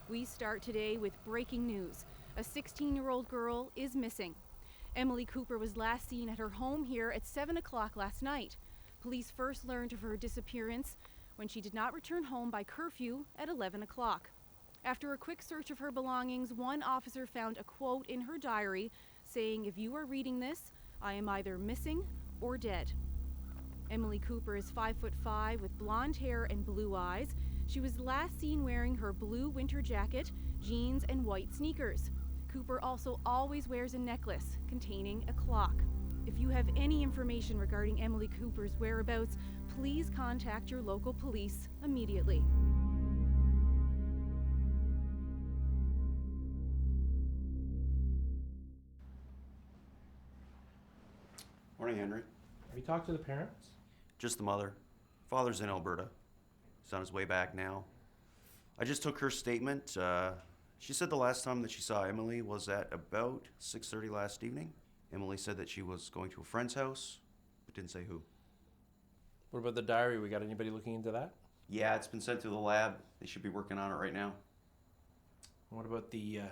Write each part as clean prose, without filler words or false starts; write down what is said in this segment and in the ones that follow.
We start today with breaking news. A 16-year-old girl is missing. Emily Cooper was last seen at her home here at 7 o'clock last night. Police first learned of her disappearance when she did not return home by curfew at 11 o'clock. After a quick search of her belongings, one officer found a quote in her diary saying, "If you are reading this, I am either missing or dead." Emily Cooper is 5'5" with blonde hair and blue eyes. She was last seen wearing her blue winter jacket, jeans, and white sneakers. Cooper also always wears a necklace containing a clock. If you have any information regarding Emily Cooper's whereabouts, please contact your local police immediately. Morning, Henry. Have you talked to the parents? Just the mother. Father's in Alberta. He's on his way back now. I just took her statement. She said the last time that she saw Emily was at about 6:30 last evening. Emily said that she was going to a friend's house, but didn't say who. What about the diary? We got anybody looking into that? Yeah, it's been sent to the lab. They should be working on it right now. What about the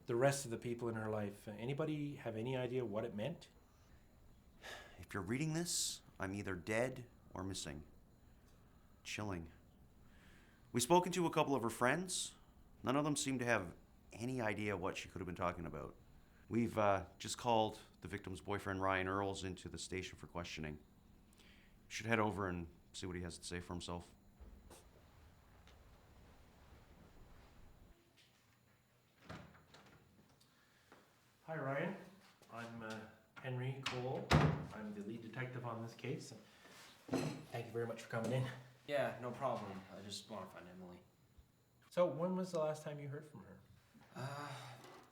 rest of the people in her life? Anybody have any idea what it meant? If you're reading this, I'm either dead or missing. Chilling. We've spoken to a couple of her friends. None of them seem to have any idea what she could have been talking about. We've just called the victim's boyfriend, Ryan Earls, into the station for questioning. Should head over and see what he has to say for himself. Hi, Ryan. I'm Henry Cole. I'm the lead detective on this case. Thank you very much for coming in. Yeah, no problem. I just want to find Emily. So, when was the last time you heard from her?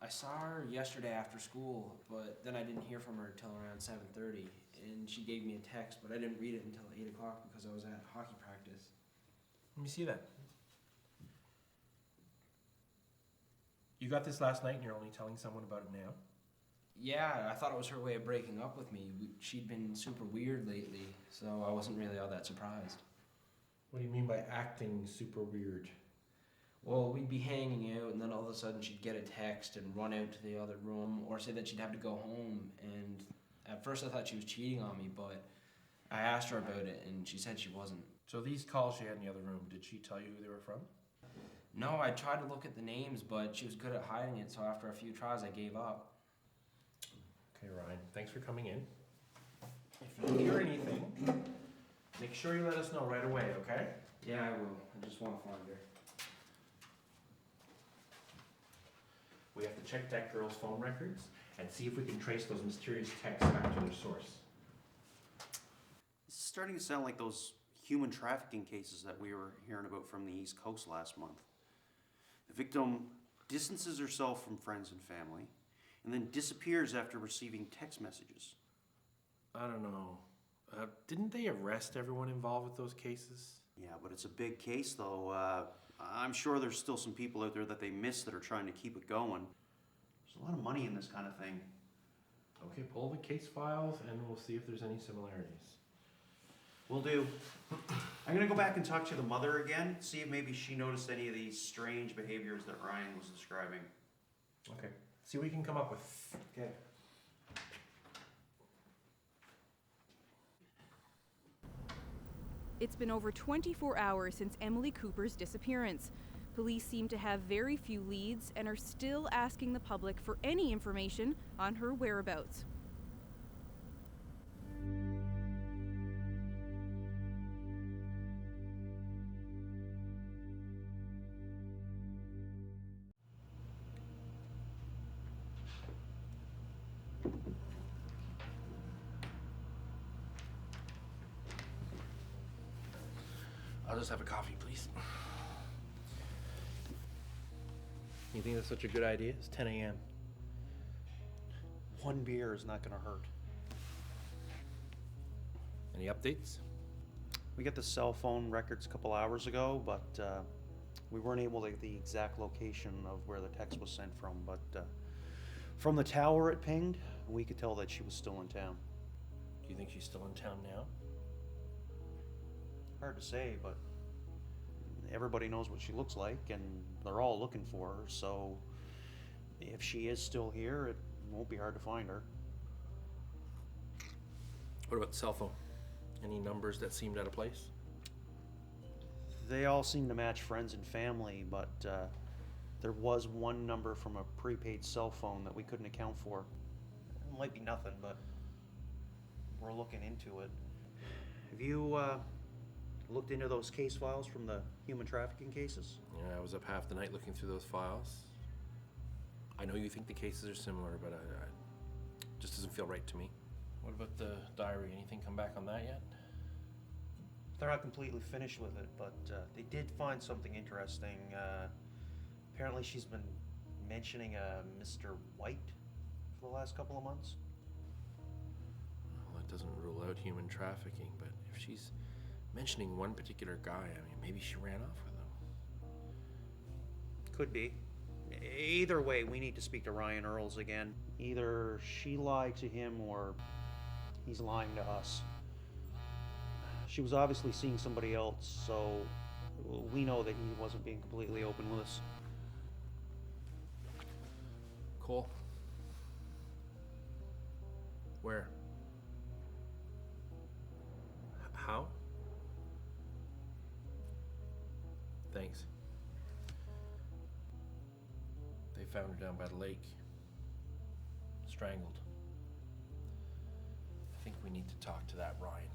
I saw her yesterday after school, but then I didn't hear from her until around 7:30, and she gave me a text, but I didn't read it until 8 o'clock because I was at hockey practice. Let me see that. You got this last night and you're only telling someone about it now? Yeah, I thought it was her way of breaking up with me. She'd been super weird lately, so I wasn't really all that surprised. What do you mean by acting super weird? Well, we'd be hanging out, and then all of a sudden she'd get a text and run out to the other room, or say that she'd have to go home. And at first I thought she was cheating on me, but I asked her about it, and she said she wasn't. So these calls she had in the other room, did she tell you who they were from? No, I tried to look at the names, but she was good at hiding it, so after a few tries I gave up. Okay, Ryan, thanks for coming in. If you hear anything, make sure you let us know right away, okay? Yeah, I will. I just want to find her. We have to check that girl's phone records and see if we can trace those mysterious texts back to their source. This is starting to sound like those human trafficking cases that we were hearing about from the East Coast last month. The victim distances herself from friends and family and then disappears after receiving text messages. I don't know. Didn't they arrest everyone involved with those cases? Yeah, but it's a big case, though. I'm sure there's still some people out there that they miss that are trying to keep it going. There's a lot of money in this kind of thing. Okay, pull the case files and we'll see if there's any similarities. Will do. I'm gonna go back and talk to the mother again, see if maybe she noticed any of these strange behaviors that Ryan was describing. Okay, see what we can come up with. Okay. It's been over 24 hours since Emily Cooper's disappearance. Police seem to have very few leads and are still asking the public for any information on her whereabouts. I'll just have a coffee, please. You think that's such a good idea? It's 10 a.m. One beer is not gonna hurt. Any updates? We got the cell phone records a couple hours ago, but we weren't able to get the exact location of where the text was sent from. But from the tower it pinged, we could tell that she was still in town. Do you think she's still in town now? Hard to say, but everybody knows what she looks like, and they're all looking for her, so if she is still here, it won't be hard to find her. What about the cell phone? Any numbers that seemed out of place? They all seem to match friends and family, but there was one number from a prepaid cell phone that we couldn't account for. It might be nothing, but we're looking into it. Have you looked into those case files from the human trafficking cases? Yeah, I was up half the night looking through those files. I know you think the cases are similar, but it just doesn't feel right to me. What about the diary? Anything come back on that yet? They're not completely finished with it, but they did find something interesting. Apparently she's been mentioning a Mr. White for the last couple of months. Well, that doesn't rule out human trafficking, but if she's mentioning one particular guy, I mean, maybe she ran off with him. Could be. Either way, we need to speak to Ryan Earls again. Either she lied to him or he's lying to us. She was obviously seeing somebody else, so we know that he wasn't being completely open with us. Cole? Where? How? Thanks. They found her down by the lake. Strangled. I think we need to talk to that Ryan.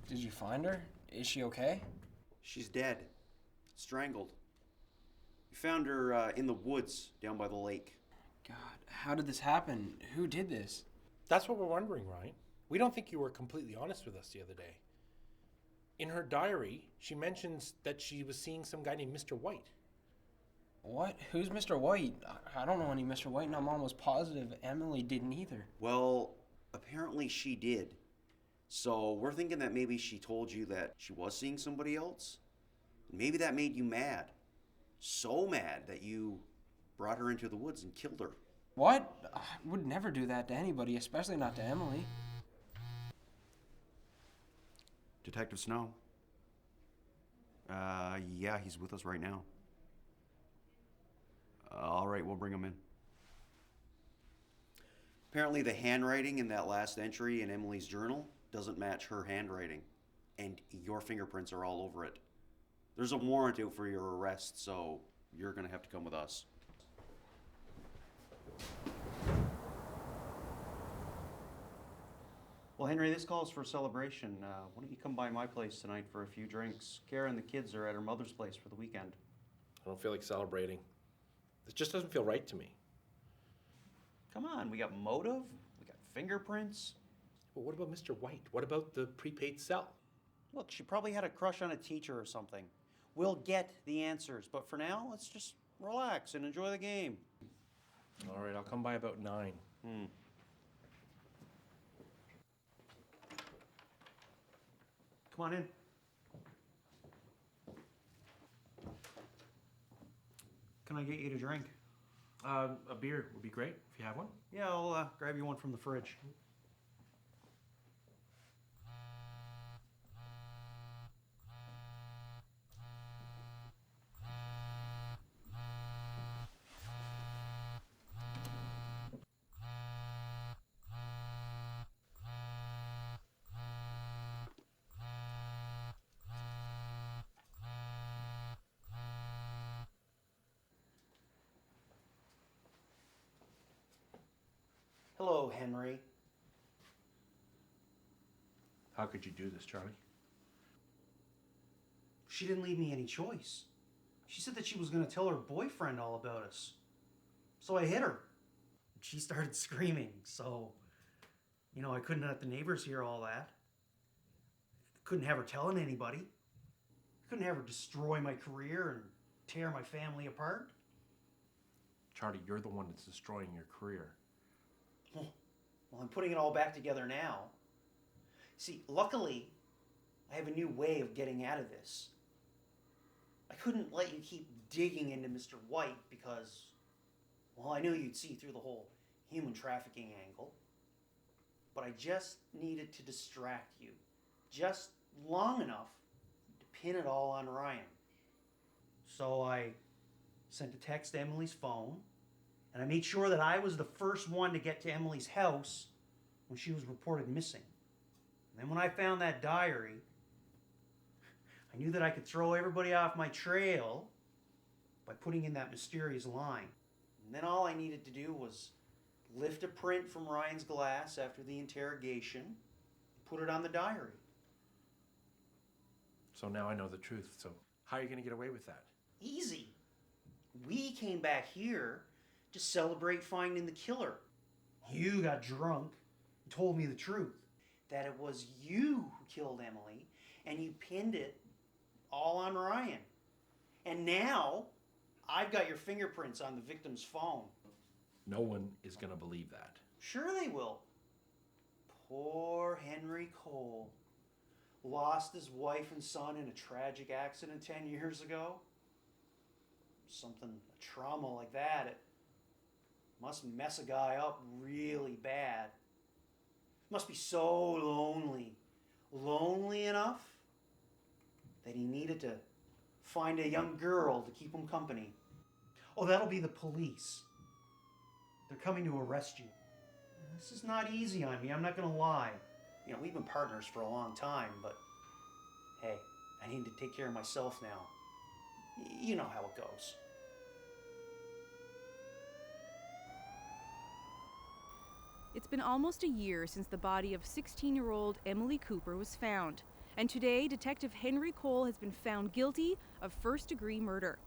Did you find her? Is she okay? She's dead. Strangled. We found her in the woods down by the lake. God, how did this happen? Who did this? That's what we're wondering, Ryan. We don't think you were completely honest with us the other day. In her diary, she mentions that she was seeing some guy named Mr. White. What? Who's Mr. White? I don't know any Mr. White, and I'm almost positive Emily didn't either. Well, apparently she did. So we're thinking that maybe she told you that she was seeing somebody else. Maybe that made you mad. So mad that you brought her into the woods and killed her. What? I would never do that to anybody, especially not to Emily. Detective Snow. Yeah, he's with us right now. All right, we'll bring him in. Apparently the handwriting in that last entry in Emily's journal doesn't match her handwriting, and your fingerprints are all over it. There's a warrant out for your arrest, so you're gonna have to come with us. Well, Henry, this calls for a celebration. Why don't you come by my place tonight for a few drinks? Kara and the kids are at her mother's place for the weekend. I don't feel like celebrating. This just doesn't feel right to me. Come on, we got motive, we got fingerprints. But what about Mr. White? What about the prepaid cell? Look, she probably had a crush on a teacher or something. We'll get the answers, but for now, let's just relax and enjoy the game. All right, I'll come by about 9. Come on in. Can I get you to drink? A beer would be great if you have one. Yeah, I'll grab you one from the fridge. Hello, Henry. How could you do this, Charlie? She didn't leave me any choice. She said that she was going to tell her boyfriend all about us. So I hit her. She started screaming, so, I couldn't let the neighbors hear all that. Couldn't have her telling anybody. Couldn't have her destroy my career and tear my family apart. Charlie, you're the one that's destroying your career. Well, I'm putting it all back together now. See, luckily, I have a new way of getting out of this. I couldn't let you keep digging into Mr. White because, well, I knew you'd see through the whole human trafficking angle. But I just needed to distract you, just long enough to pin it all on Ryan. So I sent a text to Emily's phone, and I made sure that I was the first one to get to Emily's house when she was reported missing. And then when I found that diary, I knew that I could throw everybody off my trail by putting in that mysterious line. And then all I needed to do was lift a print from Ryan's glass after the interrogation, and put it on the diary. So now I know the truth. So how are you going to get away with that? Easy. We came back here to celebrate finding the killer. You got drunk and told me the truth, that it was you who killed Emily, and you pinned it all on Ryan. And now I've got your fingerprints on the victim's phone. No one is going to believe that. Sure they will. Poor Henry Cole. Lost his wife and son in a tragic accident 10 years ago. Something, a trauma like that, it must mess a guy up really bad. Must be so lonely. Lonely enough that he needed to find a young girl to keep him company. Oh, that'll be the police. They're coming to arrest you. This is not easy on me, I'm not gonna lie. You know, we've been partners for a long time, but hey, I need to take care of myself now. You know how it goes. It's been almost a year since the body of 16-year-old Emily Cooper was found, and today Detective Henry Cole has been found guilty of first-degree murder.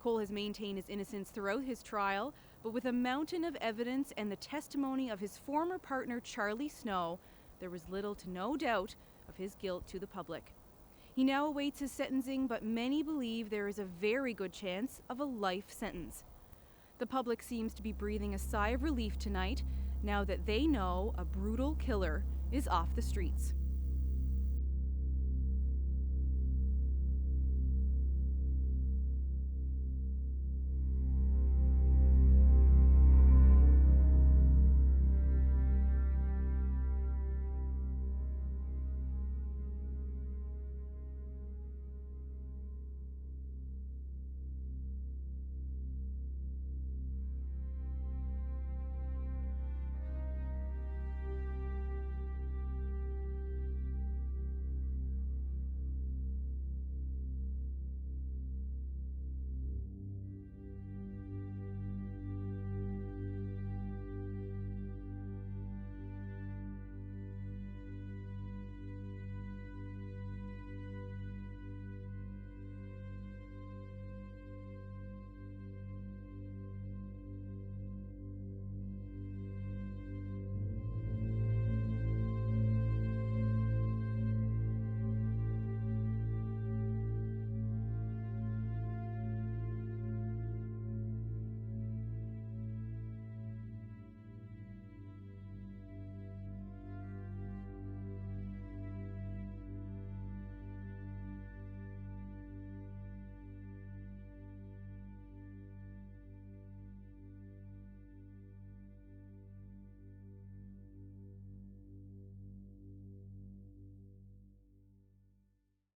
Cole has maintained his innocence throughout his trial, but with a mountain of evidence and the testimony of his former partner Charlie Snow, there was little to no doubt of his guilt to the public. He now awaits his sentencing, but many believe there is a very good chance of a life sentence. The public seems to be breathing a sigh of relief tonight, now that they know a brutal killer is off the streets.